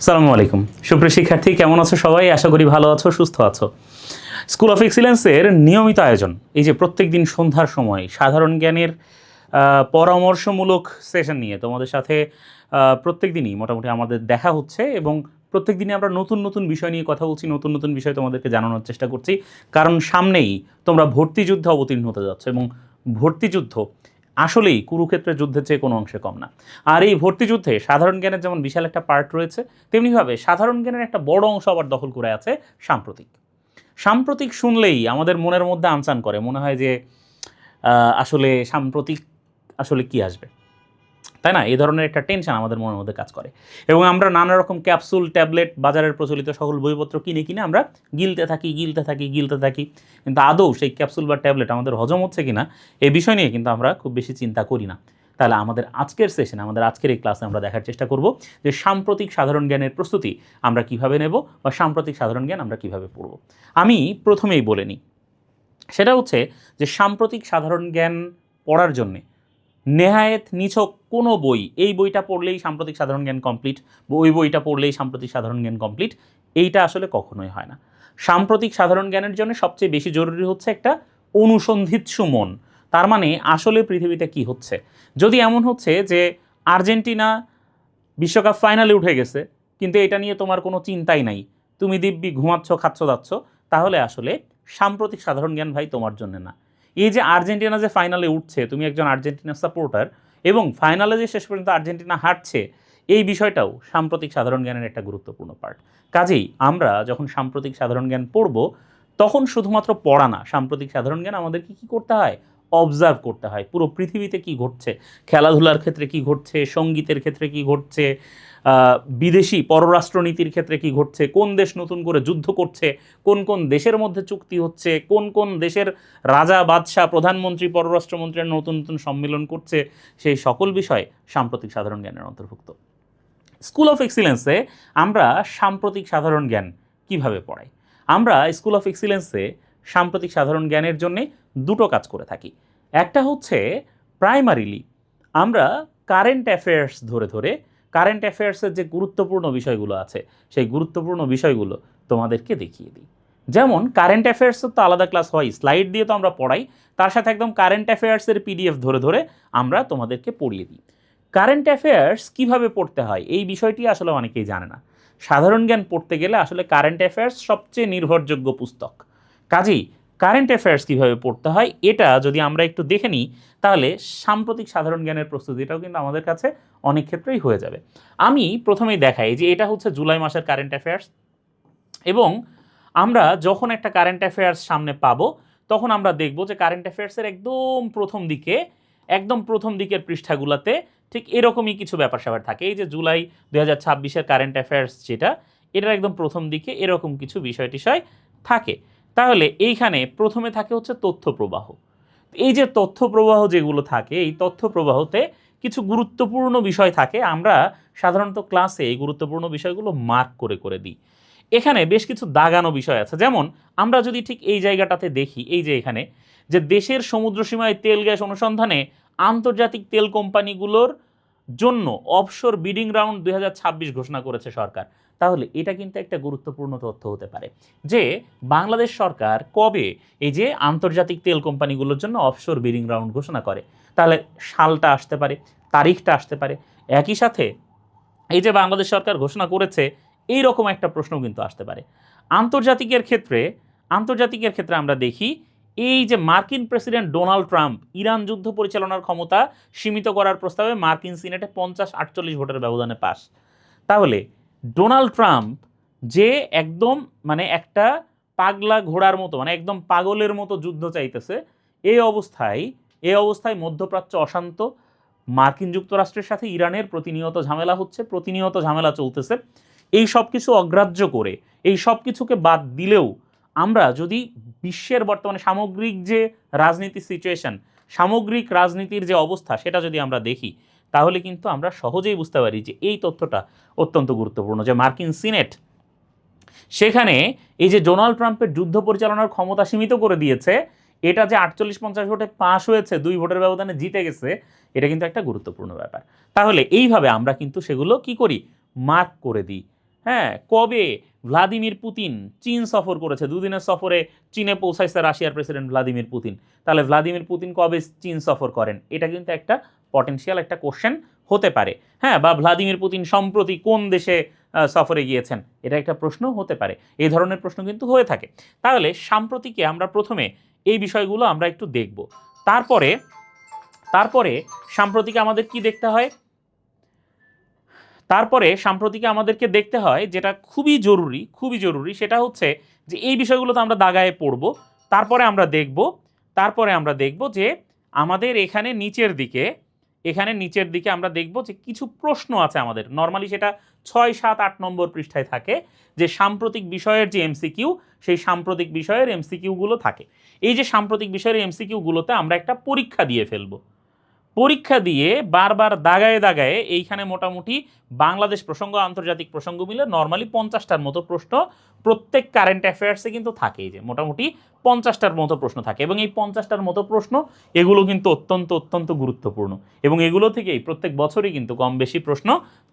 আসসালামু আলাইকুম সুপ্রিয় শিক্ষার্থী, কেমন আছো সবাই? আশা করি ভালো আছো, সুস্থ আছো। স্কুল অফ এক্সিলেন্সের নিয়মিত আয়োজন, এই যে প্রত্যেক দিন সন্ধ্যার সময় সাধারণ জ্ঞানের পরামর্শমূলক সেশন নিয়ে তোমাদের সাথে প্রত্যেক দিনই মোটামুটি আমাদের দেখা হচ্ছে এবং প্রত্যেক দিনই আমরা নতুন নতুন বিষয় নিয়ে কথা বলছি, নতুন নতুন বিষয় তোমাদেরকে জানানোর চেষ্টা করছি। কারণ সামনেই তোমরা ভর্তি যুদ্ধে অবতীর্ণ হতে যাচ্ছ এবং ভর্তি যুদ্ধ আসলেই কুরুক্ষেত্রের যুদ্ধের চেয়ে কোনো অংশে কম না। আর এই ভর্তি যুদ্ধে সাধারণ জ্ঞানের যেমন বিশাল একটা পার্ট রয়েছে, তেমনিভাবে সাধারণ জ্ঞানের একটা বড় অংশ আবার দখল করে আছে সাম্প্রতিক। সাম্প্রতিক শুনলেই আমাদের মনের মধ্যে আনচান করে, মনে হয় যে আসলে সাম্প্রতিক আসলে কি আসবে, তাই না? এই ধরনের একটা টেনশন আমাদের মনের মধ্যে কাজ করে এবং আমরা নানা রকম ক্যাপসুল, ট্যাবলেট, বাজারের প্রচলিত সকল বইপত্র কিনে কিনে আমরা গিলতে থাকি, কিন্তু আদৌ সেই ক্যাপসুল বা ট্যাবলেট আমাদের হজম হচ্ছে কিনা এই বিষয় নিয়ে কিন্তু আমরা খুব বেশি চিন্তা করি না। তাহলে আমাদের আজকের সেশনে, আমাদের আজকের এই ক্লাসে আমরা দেখার চেষ্টা করব যে সাম্প্রতিক সাধারণ জ্ঞানের প্রস্তুতি আমরা কিভাবে নেব বা সাম্প্রতিক সাধারণ জ্ঞান আমরা কিভাবে পড়ব। আমি প্রথমেই বলে নিই, সেটা হচ্ছে যে সাম্প্রতিক সাধারণ জ্ঞান পড়ার জন্যে নেহায়েত নিছক কোনো বই, এই বইটা পড়লেই সাম্প্রতিক সাধারণ জ্ঞান কমপ্লিট, ওই বইটা পড়লেই সাম্প্রতিক সাধারণ জ্ঞান কমপ্লিট, এইটা আসলে কখনোই হয় না। সাম্প্রতিক সাধারণ জ্ঞানের জন্য সবচেয়ে বেশি জরুরি হচ্ছে একটা অনুসন্ধিৎসু মন। তার মানে আসলে পৃথিবীতে কি হচ্ছে। যদি এমন হচ্ছে যে আর্জেন্টিনা বিশ্বকাপ ফাইনালে উঠে গেছে কিন্তু এটা নিয়ে তোমার কোনো চিন্তাই নাই, তুমি দিব্যি ঘুমাচ্ছ, খাচ্ছ, যাচ্ছ, তাহলে আসলে সাম্প্রতিক সাধারণ জ্ঞান ভাই তোমার জন্য না। এই যে আর্জেন্টিনা যে ফাইনালে উঠছে, তুমি একজন আর্জেন্টিনার সাপোর্টার এবং ফাইনালে যে শেষ পর্যন্ত আর্জেন্টিনা হারছে, এই বিষয়টাও সাম্প্রতিক সাধারণ জ্ঞানের একটা গুরুত্বপূর্ণ পার্ট। কাজেই আমরা যখন সাম্প্রতিক সাধারণ জ্ঞান পড়ব, তখন শুধুমাত্র পড়া না, সাম্প্রতিক সাধারণ জ্ঞান আমাদেরকে কী করতে হয়? অবজার্ভ করতে হয় পুরো পৃথিবীতে কি ঘটছে, খেলাধুলার ক্ষেত্রে কি ঘটছে, সঙ্গীতের ক্ষেত্রে কি ঘটছে, বিদেশি পররাষ্ট্রনীতির ক্ষেত্রে কি ঘটছে, কোন দেশ নতুন করে যুদ্ধ করছে, কোন কোন দেশের মধ্যে চুক্তি হচ্ছে, কোন কোন দেশের রাজা, বাদশাহ, প্রধানমন্ত্রী, পররাষ্ট্রমন্ত্রীরা নতুন নতুন সম্মেলন করছে, সেই সকল বিষয় সাম্প্রতিক সাধারণ জ্ঞানের অন্তর্ভুক্ত। স্কুল অফ এক্সিলেন্সে আমরা সাম্প্রতিক সাধারণ জ্ঞান কিভাবে পড়াই? আমরা স্কুল অফ এক্সিলেন্সে সাম্প্রতিক সাধারণ জ্ঞানের জন্যে দুটো কাজ করে থাকি। একটা হচ্ছে প্রাইমারিলি আমরা কারেন্ট অ্যাফেয়ার্স ধরে কারেন্ট অ্যাফেয়ার্সের যে গুরুত্বপূর্ণ বিষয়গুলো আছে সেই গুরুত্বপূর্ণ বিষয়গুলো তোমাদেরকে দেখিয়ে দিই। যেমন কারেন্ট অ্যাফেয়ার্সের তো আলাদা ক্লাস হয়, স্লাইড দিয়ে তো আমরা পড়াই, তার সাথে একদম কারেন্ট অ্যাফেয়ার্সের পিডিএফ ধরে আমরা তোমাদেরকে পড়িয়ে দিই। কারেন্ট অ্যাফেয়ার্স কীভাবে পড়তে হয় এই বিষয়টি আসলে অনেকেই জানে না। সাধারণ জ্ঞান পড়তে গেলে আসলে কারেন্ট অ্যাফেয়ার্স সবচেয়ে নির্ভরযোগ্য পুস্তক। কাজেই কারেন্ট অ্যাফেয়ার্স কীভাবে পড়তে হয় এটা যদি আমরা একটু দেখে নিই, তাহলে সাম্প্রতিক সাধারণ জ্ঞানের প্রস্তুতিটাও কিন্তু আমাদের কাছে অনেক ক্ষেত্রেই হয়ে যাবে। আমি প্রথমেই দেখাই যে এটা হচ্ছে জুলাই মাসের কারেন্ট অ্যাফেয়ার্স এবং আমরা যখন একটা কারেন্ট অ্যাফেয়ার্স সামনে পাবো তখন আমরা দেখব যে কারেন্ট অ্যাফেয়ার্সের একদম প্রথম দিকের পৃষ্ঠাগুলোতে ঠিক এরকমই কিছু ব্যাপার স্যাপার থাকে। এই যে জুলাই 2026-এর কারেন্ট অ্যাফেয়ার্স যেটা, এটার একদম প্রথম দিকে এরকম কিছু বিষয় টিষয় থাকে। তাহলে এইখানে প্রথমে থাকে হচ্ছে তথ্য প্রবাহ। এই যে তথ্য প্রবাহ যেগুলো থাকে, এই তথ্য প্রবাহতে কিছু গুরুত্বপূর্ণ বিষয় থাকে, আমরা সাধারণত ক্লাসে এই গুরুত্বপূর্ণ বিষয়গুলো মার্ক করে দিই। এখানে বেশ কিছু দাগানো বিষয় আছে, যেমন আমরা যদি ঠিক এই জায়গাটাতে দেখি, এই যে এখানে যে দেশের সমুদ্রসীমায় তেল গ্যাস অনুসন্ধানে আন্তর্জাতিক তেল কোম্পানিগুলোর জন্য অফশোর বিডিং রাউন্ড 2026 ঘোষণা করেছে সরকার। তাহলে এটা কিন্তু একটা গুরুত্বপূর্ণ তথ্য হতে পারে যে বাংলাদেশ সরকার কবে এই যে আন্তর্জাতিক তেল কোম্পানিগুলোর জন্য অফশোর বিডিং রাউন্ড ঘোষণা করে। তাহলে সালটা আসতে পারে, তারিখটা আসতে পারে। একই সাথে এই যে বাংলাদেশ সরকার ঘোষণা করেছে, এই রকম একটা প্রশ্ন কিন্তু আসতে পারে। আন্তর্জাতিকের ক্ষেত্রে আমরা দেখি এই যে মার্কিন প্রেসিডেন্ট ডোনাল্ড ট্রাম্প ইরান যুদ্ধ পরিচালনার ক্ষমতা সীমিত করার প্রস্তাবে মার্কিন সিনেটে 50-48 ভোটের ব্যবধানে পাস। তাহলে ডোনাল্ড ট্রাম্প যে একদম মানে একটা পাগলা ঘোড়ার মতো, মানে একদম পাগলের মতো যুদ্ধ চাইতেছে, এই অবস্থায় মধ্যপ্রাচ্য অশান্ত, মার্কিন যুক্তরাষ্ট্রের সাথে ইরানের প্রতিনিয়ত ঝামেলা চলতেছে। এই সব কিছু অগ্রাহ্য করে, এই সব কিছুকে বাদ দিলেও আমরা যদি বিশ্বের বর্তমানে সামগ্রিক যে রাজনীতি সিচুয়েশন, সামগ্রিক রাজনীতির যে অবস্থা সেটা যদি আমরা দেখি, তাহলে কিন্তু আমরা সহজেই বুঝতে পারি যে এই তথ্যটা অত্যন্ত গুরুত্বপূর্ণ যে মার্কিন সিনেট সেখানে এই যে ডোনাল্ড ট্রাম্পের যুদ্ধ পরিচালনার ক্ষমতা সীমিত করে দিয়েছে, এটা যে 48-50 ভোটে পাস হয়েছে, 2 ভোটের ব্যবধানে জিতে গেছে, এটা কিন্তু একটা গুরুত্বপূর্ণ ব্যাপার। তাহলে এইভাবে আমরা কিন্তু সেগুলো কি করি? মার্ক করে দিই। হ্যাঁ, কবে ভ্লাদিমির পুতিন চীন সফর করেছে, দুদিনের সফরে চীনে পৌঁছাইছে রাশিয়ার প্রেসিডেন্ট ভ্লাদিমির পুতিন। তাহলে ভ্লাদিমির পুতিন কবে চীন সফর করেন, এটা কিন্তু একটা পটেনশিয়াল একটা কোশ্চেন হতে পারে। হ্যাঁ, বা ভ্লাদিমির পুতিন সম্প্রতি কোন দেশে সফরে গিয়েছেন, এটা একটা প্রশ্ন হতে পারে। এই ধরনের প্রশ্ন কিন্তু হয়ে থাকে। তাহলে সাম্প্রতিকে আমরা প্রথমে এই বিষয়গুলো আমরা একটু দেখব। তারপরে তারপরে সাম্প্রতিকে আমাদের কি দেখতে হয়, তারপরে সাম্প্রতিকে আমাদেরকে দেখতে হয় যেটা খুবই জরুরি, খুবই জরুরি, সেটা হচ্ছে যে এই বিষয়গুলো তো আমরা দাগায় পড়ব। তারপরে আমরা দেখব যে আমাদের এখানে নিচের দিকে আমরা দেখব যে কিছু প্রশ্ন আছে আমাদের, নর্মালি সেটা 6, 7, 8 নম্বর পৃষ্ঠায় থাকে, যে সাম্প্রতিক বিষয়ের যে এমসিকিউ, সেই সাম্প্রতিক বিষয়ের এমসিকিউগুলো থাকে। এই যে সাম্প্রতিক বিষয়ের এমসিকিউগুলোতে আমরা একটা পরীক্ষা দিয়ে ফেলবো। পরীক্ষা দিয়ে বারবার দাগায়ে দাগায়ে এইখানে মোটামুটি বাংলাদেশ প্রসঙ্গ, আন্তর্জাতিক প্রসঙ্গ মিলে নর্মালি 50টার মতো প্রশ্ন প্রত্যেক কারেন্ট অ্যাফেয়ার্সে কিন্তু থাকে। এই যে মোটামুটি 50টার মতো প্রশ্ন থাকে, এবং এই 50টার মতো প্রশ্ন এগুলো কিন্তু অত্যন্ত অত্যন্ত গুরুত্বপূর্ণ, এবং এগুলো থেকেই প্রত্যেক বছরই কিন্তু কম বেশি প্রশ্ন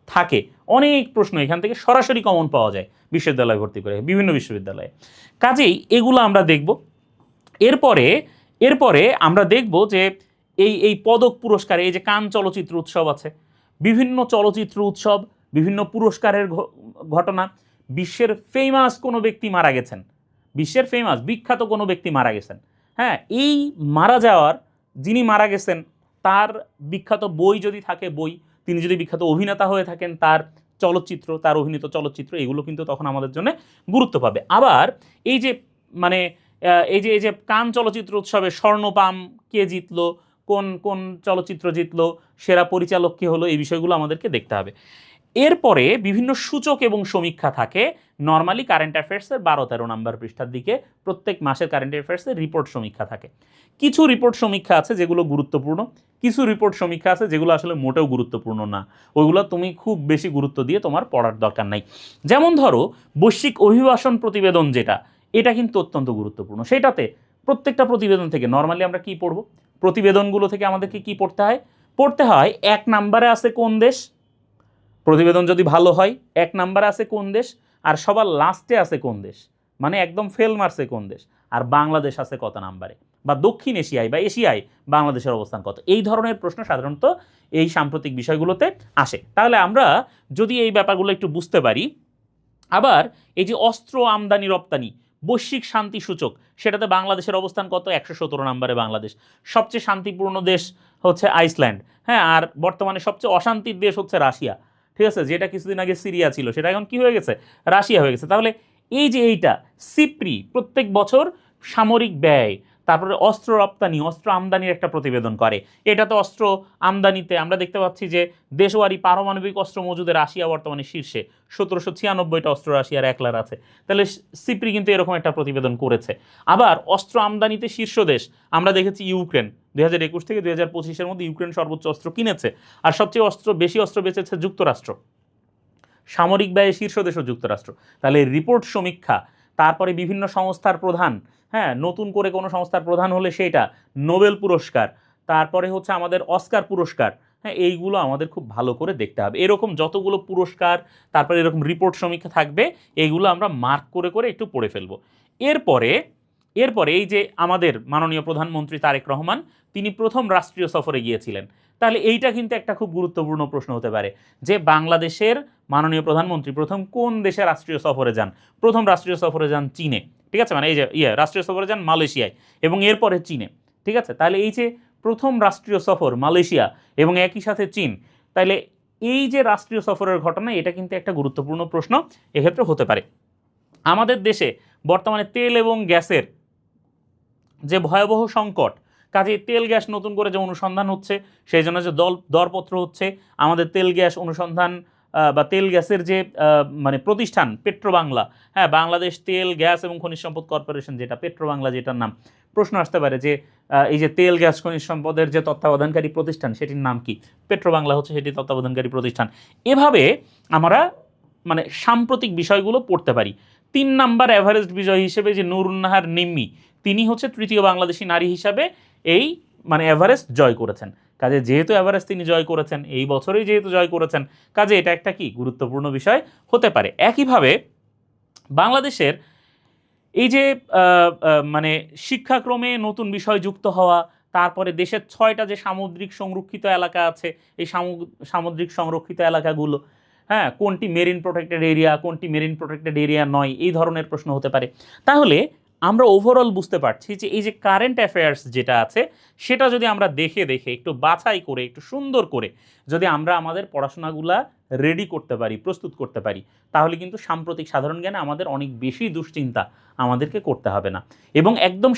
থাকে। অনেক প্রশ্ন এখান থেকে সরাসরি কমন পাওয়া যায় বিশ্ববিদ্যালয় ভর্তি করে, বিভিন্ন বিশ্ববিদ্যালয়ে। কাজেই এগুলো আমরা দেখব। এরপরে আমরা দেখব যে এই পদক পুরস্কার, এই যে কান চলচ্চিত্র উৎসব আছে, বিভিন্ন চলচ্চিত্র উৎসব, বিভিন্ন পুরস্কারের ঘটনা, বিশ্বের ফেমাস কোনো ব্যক্তি মারা গেছেন, বিশ্বের ফেমাস বিখ্যাত কোনো ব্যক্তি মারা গেছেন। হ্যাঁ, এই যিনি মারা গেছেন তার বিখ্যাত বই যদি থাকে, তিনি যদি বিখ্যাত অভিনেতা হয়ে থাকেন, তার অভিনীত চলচ্চিত্র, এগুলো কিন্তু তখন আমাদের জন্য গুরুত্ব পাবে। আবার এই যে মানে এই যে কান চলচ্চিত্র উৎসবে স্বর্ণপাম কে জিতলো, কোন কোন চলচ্চিত্র জিতলো, সেরা পরিচালক কে হলো, এই বিষয়গুলো আমাদেরকে দেখতে হবে। এরপরে বিভিন্ন সূচক এবং সমীক্ষা থাকে, নর্মালি কারেন্ট অ্যাফেয়ার্সের 12-13 নাম্বার পৃষ্ঠার দিকে প্রত্যেক মাসের কারেন্ট অ্যাফেয়ার্সের রিপোর্ট সমীক্ষা থাকে। কিছু রিপোর্ট সমীক্ষা আছে যেগুলো গুরুত্বপূর্ণ, কিছু রিপোর্ট সমীক্ষা আছে যেগুলো আসলে মোটেও গুরুত্বপূর্ণ না, ওইগুলো তুমি খুব বেশি গুরুত্ব দিয়ে তোমার পড়ার দরকার নাই। যেমন ধরো বৈশ্বিক অভিবাসন প্রতিবেদন, এটা কিন্তু অত্যন্ত গুরুত্বপূর্ণ। সেটাতে প্রত্যেকটা প্রতিবেদন থেকে নর্মালি আমরা কি পড়ব, প্রতিবেদনগুলো থেকে আমাদেরকে কি পড়তে হয় 1 নাম্বারে আছে কোন দেশ, প্রতিবেদন যদি ভালো হয় 1 নাম্বারে আছে কোন দেশ, আর সবার লাস্টে আছে কোন দেশ, মানে একদম ফেল মারছে কোন দেশ, আর বাংলাদেশ আছে কত নাম্বারে, বা দক্ষিণ এশিয়ায় বা এশিয়ায় বাংলাদেশের অবস্থান কত। এই ধরনের প্রশ্ন সাধারণত এই সাম্প্রতিক বিষয়গুলোতে আসে। তাহলে আমরা যদি এই ব্যাপারগুলো একটু বুঝতে পারি। আবার এই যে অস্ত্র আমদানি রপ্তানি, বৈশ্বিক শান্তি সূচক, সেটাতে বাংলাদেশের অবস্থান কত, 117 নম্বরে বাংলাদেশ। সবচেয়ে শান্তিপূর্ণ দেশ হচ্ছে আইসল্যান্ড। হ্যাঁ, আর বর্তমানে সবচেয়ে অশান্তির দেশ হচ্ছে রাশিয়া। ঠিক আছে, যেটা কিছুদিন আগে সিরিয়া ছিল, সেটা এখন কি হয়ে গেছে, রাশিয়া হয়ে গেছে। তাহলে এই যে এইটা সিপ্রি প্রত্যেক বছর সামরিক ব্যয়, তারপরে অস্ত্র রপ্তানি, অস্ত্র আমদানির একটা প্রতিবেদন করে। এটাতে অস্ত্র আমদানিতে আমরা দেখতে পাচ্ছি যে দেশওয়ারি পারমাণবিক অস্ত্র মজুদে রাশিয়া বর্তমানে শীর্ষে, 1796টা অস্ত্র রাশিয়ার একলার আছে। তাহলে সিপ্রি কিন্তু এরকম একটা প্রতিবেদন করেছে। আবার অস্ত্র আমদানিতে শীর্ষ দেশ আমরা দেখেছি ইউক্রেন, 2021 থেকে 2025-এর মধ্যে ইউক্রেন সর্বোচ্চ অস্ত্র কিনেছে, আর সবচেয়ে বেশি অস্ত্র বেচেছে যুক্তরাষ্ট্র। সামরিক ব্যয়ে শীর্ষ দেশও যুক্তরাষ্ট্র। তাহলে রিপোর্ট সমীক্ষা, তারপরে বিভিন্ন সংস্থার প্রধান, হ্যাঁ, নতুন করে কোনো সংস্থার প্রধান হলে সেটা, নোবেল পুরস্কার, তারপরে হচ্ছে আমাদের অস্কার পুরস্কার, হ্যাঁ, এইগুলো আমাদের খুব ভালো করে দেখতে হবে। এরকম যতগুলো পুরস্কার, তারপরে এরকম রিপোর্ট সমীক্ষা থাকবে, এইগুলো আমরা মার্ক করে করে একটু পড়ে ফেলবো। এরপরে এই যে আমাদের মাননীয় প্রধানমন্ত্রী তারেক রহমান, তিনি প্রথম রাষ্ট্রীয় সফরে গিয়েছিলেন। তাহলে এইটা কিন্তু একটা খুব গুরুত্বপূর্ণ প্রশ্ন হতে পারে যে বাংলাদেশের মাননীয় প্রধানমন্ত্রী প্রথম কোন দেশে রাষ্ট্রীয় সফরে যান। প্রথম রাষ্ট্রীয় সফরে যান চীনে। ঠিক আছে, মানে এই যে রাষ্ট্রীয় সফরে যান মালয়েশিয়ায়, এবং এরপরে চীনে। ঠিক আছে, তাহলে এই যে প্রথম রাষ্ট্রীয় সফর মালয়েশিয়া এবং একই সাথে চীন, তাহলে এই যে রাষ্ট্রীয় সফরের ঘটনা, এটা কিন্তু একটা গুরুত্বপূর্ণ প্রশ্ন এক্ষেত্রে হতে পারে। আমাদের দেশে বর্তমানে তেল এবং গ্যাসের যে ভয়াবহ সংকট, কাজে তেল গ্যাস নতুন করে যে অনুসন্ধান হচ্ছে, সেই জন্য যে দরপত্র হচ্ছে, আমাদের তেল গ্যাস অনুসন্ধান বা তেল গ্যাসের যে মানে প্রতিষ্ঠান পেট্রোবাংলা, হ্যাঁ, বাংলাদেশ তেল গ্যাস এবং খনিজ সম্পদ কর্পোরেশন, যেটা পেট্রোবাংলা যেটার নাম, প্রশ্ন আসতে পারে যে এই যে তেল গ্যাস খনিজ সম্পদের যে তত্ত্বাবধানকারী প্রতিষ্ঠান, সেটির নাম কি, পেট্রোবাংলা হচ্ছে সেটি তত্ত্বাবধানকারী প্রতিষ্ঠান। এভাবে আমরা মানে সাম্প্রতিক বিষয়গুলো পড়তে পারি। 3 নাম্বার এভারেস্ট বিজয়ী হিসেবে যে নুরুন্নাহার নিম্মি, তিনি হচ্ছে তৃতীয় বাংলাদেশি নারী হিসাবে এই মানে এভারেস্ট জয় করেছেন। কাজে যেহেতু এভারেস্ট তিনি জয় করেছেন, এই বছরেই যেহেতু জয় করেছেন, কাজে এটা একটা কি গুরুত্বপূর্ণ বিষয় হতে পারে। একইভাবে বাংলাদেশের এই যে মানে শিক্ষাক্রমে নতুন বিষয় যুক্ত হওয়া, তারপরে দেশের 6টা যে সামুদ্রিক সংরক্ষিত এলাকা আছে, এই সামুদ্রিক সংরক্ষিত এলাকাগুলো, হ্যাঁ, কোনটি মেরিন প্রোটেক্টেড এরিয়া, কোনটি মেরিন প্রোটেক্টেড এরিয়া নয়, এই ধরনের প্রশ্ন হতে পারে। তাহলে আমরা ওভারঅল বুঝতে পারছি যে এই যে কারেন্ট অ্যাফেয়ার্স যেটা আছে সেটা যদি আমরা দেখে দেখে একটু বাছাই করে একটু সুন্দর করে যদি আমরা আমাদের পড়াশোনাগুলা রেডি করতে পারি, প্রস্তুত করতে পারি, তাহলে কিন্তু সাম্প্রতিক সাধারণ জ্ঞানে আমাদের অনেক বেশি দুশ্চিন্তা আমাদেরকে করতে হবে না। এবং একদম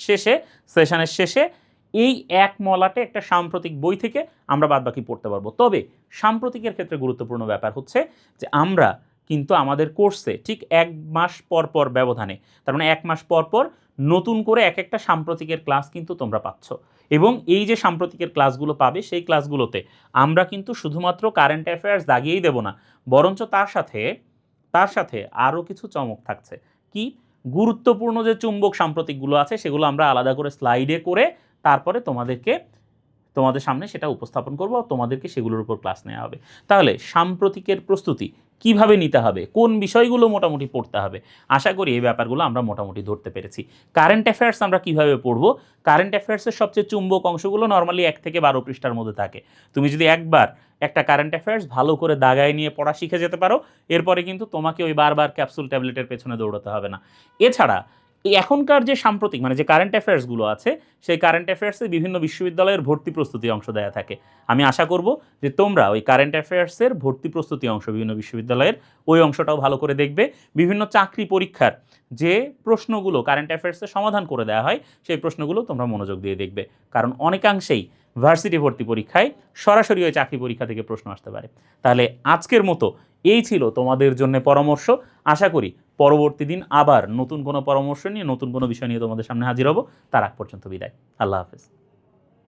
শেষে সেশনের শেষে এই এক মলাটে একটা সাম্প্রতিক বই থেকে আমরা বাদবাকি পড়তে পারবো। তবে সাম্প্রতিকের ক্ষেত্রে গুরুত্বপূর্ণ ব্যাপার হচ্ছে যে আমরা কিন্তু আমাদের কোর্সে ঠিক 1 মাস পর পর ব্যবধানে, তার মানে 1 মাস পর পর নতুন করে এক একটা সাম্প্রতিকের ক্লাস কিন্তু তোমরা পাচ্ছ। এবং এই যে সাম্প্রতিকের ক্লাসগুলো পাবে সেই ক্লাসগুলোতে আমরা কিন্তু শুধুমাত্র কারেন্ট অ্যাফেয়ার্স দাগিয়েই দেব না, বরঞ্চ তার সাথে আরও কিছু চমক থাকছে। কি? গুরুত্বপূর্ণ যে চুম্বক সাম্প্রতিকগুলো আছে সেগুলো আমরা আলাদা করে স্লাইডে করে তারপরে তোমাদের সামনে সেটা উপস্থাপন করব, তোমাদেরকে সেগুলোর উপর ক্লাস নেওয়া হবে। তাহলে সাম্প্রতিকের প্রস্তুতি কিভাবে নিতে হবে, কোন বিষয়গুলো মোটামুটি পড়তে হবে, আশা করি এই ব্যাপারগুলো আমরা মোটামুটি ধরতে পেরেছি। কারেন্ট অ্যাফেয়ার্স আমরা কিভাবে পড়ব? কারেন্ট অ্যাফেয়ার্সের সবচেয়ে চুম্বক অংশগুলো নর্মালি 1 থেকে 12 পৃষ্ঠার মধ্যে থাকে। তুমি যদি একবার একটা কারেন্ট অ্যাফেয়ার্স ভালো করে দাগায় নিয়ে পড়া শিখে যেতে পারো, এরপরে কিন্তু তোমাকে ওই বারবার ক্যাপসুল ট্যাবলেটের পেছনে দৌড়াতে হবে না। এছাড়া এই এখনকার যে সাম্প্রতিক মানে যে কারেন্ট অ্যাফেয়ার্সগুলো আছে, সেই কারেন্ট অ্যাফেয়ার্সে বিভিন্ন বিশ্ববিদ্যালয়ের ভর্তি প্রস্তুতি অংশ দেয়া থাকে। আমি আশা করব যে তোমরা ওই কারেন্ট অ্যাফেয়ার্সের ভর্তি প্রস্তুতি অংশ বিভিন্ন বিশ্ববিদ্যালয়ের ওই অংশটাও ভালো করে দেখবে। বিভিন্ন চাকরি পরীক্ষার যে প্রশ্নগুলো কারেন্ট অ্যাফেয়ার্সে সমাধান করে দেওয়া হয় সেই প্রশ্নগুলো তোমরা মনোযোগ দিয়ে দেখবে, কারণ অনেকাংশেই ভার্সিটি ভর্তি পরীক্ষায় সরাসরি ওই চাকরি পরীক্ষা থেকে প্রশ্ন আসতে পারে। তাহলে আজকের মতো এই ছিল তোমাদের জন্য পরামর্শ। আশা করি পরবর্তী দিন আবার নতুন কোনো পরামর্শ নিয়ে নতুন কোনো বিষয় নিয়ে তোমাদের সামনে হাজির হব। তার আগ পর্যন্ত বিদায়। আল্লাহ হাফেজ।